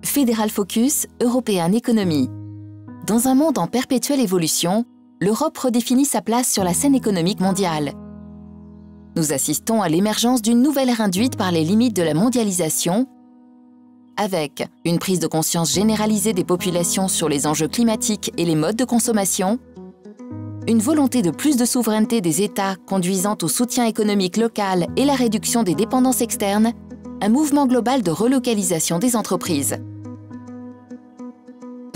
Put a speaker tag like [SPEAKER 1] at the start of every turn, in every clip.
[SPEAKER 1] Fédéral Focus, European Economy. Dans un monde en perpétuelle évolution, l'Europe redéfinit sa place sur la scène économique mondiale. Nous assistons à l'émergence d'une nouvelle ère induite par les limites de la mondialisation, avec une prise de conscience généralisée des populations sur les enjeux climatiques et les modes de consommation, une volonté de plus de souveraineté des États conduisant au soutien économique local et la réduction des dépendances externes, un mouvement global de relocalisation des entreprises.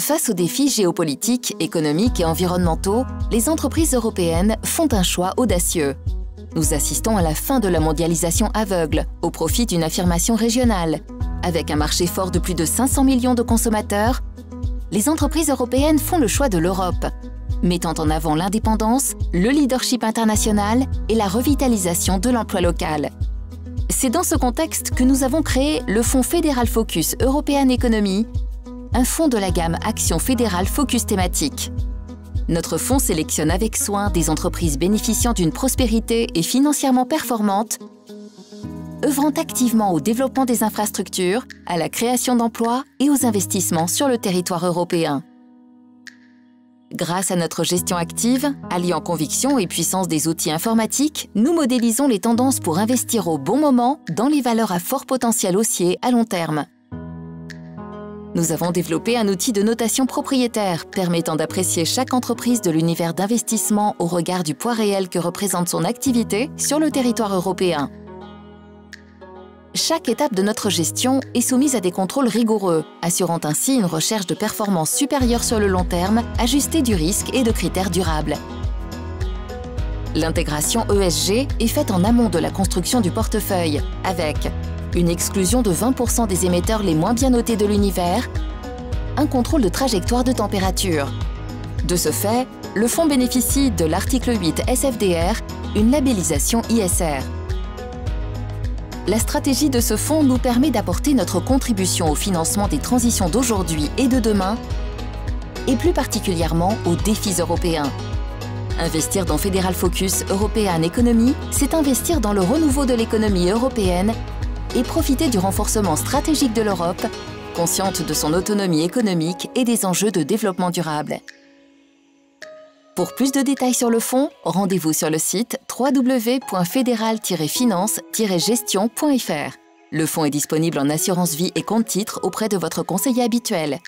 [SPEAKER 1] Face aux défis géopolitiques, économiques et environnementaux, les entreprises européennes font un choix audacieux. Nous assistons à la fin de la mondialisation aveugle, au profit d'une affirmation régionale. Avec un marché fort de plus de 500 millions de consommateurs, les entreprises européennes font le choix de l'Europe, mettant en avant l'indépendance, le leadership international et la revitalisation de l'emploi local. C'est dans ce contexte que nous avons créé le Fonds Fédéral Focus European Economy, un fonds de la gamme Action fédérale Focus thématique. Notre fonds sélectionne avec soin des entreprises bénéficiant d'une prospérité et financièrement performante, œuvrant activement au développement des infrastructures, à la création d'emplois et aux investissements sur le territoire européen. Grâce à notre gestion active, alliant conviction et puissance des outils informatiques, nous modélisons les tendances pour investir au bon moment dans les valeurs à fort potentiel haussier à long terme. Nous avons développé un outil de notation propriétaire permettant d'apprécier chaque entreprise de l'univers d'investissement au regard du poids réel que représente son activité sur le territoire européen. Chaque étape de notre gestion est soumise à des contrôles rigoureux, assurant ainsi une recherche de performance supérieure sur le long terme, ajustée du risque et de critères durables. L'intégration ESG est faite en amont de la construction du portefeuille, avec une exclusion de 20% des émetteurs les moins bien notés de l'univers, un contrôle de trajectoire de température. De ce fait, le fonds bénéficie de l'article 8 SFDR, une labellisation ISR. La stratégie de ce fonds nous permet d'apporter notre contribution au financement des transitions d'aujourd'hui et de demain, et plus particulièrement aux défis européens. Investir dans Fédéral Focus European Economy, c'est investir dans le renouveau de l'économie européenne et profiter du renforcement stratégique de l'Europe, consciente de son autonomie économique et des enjeux de développement durable. Pour plus de détails sur le fonds, rendez-vous sur le site www.fédéral-finance-gestion.fr. Le fonds est disponible en assurance vie et compte titres auprès de votre conseiller habituel.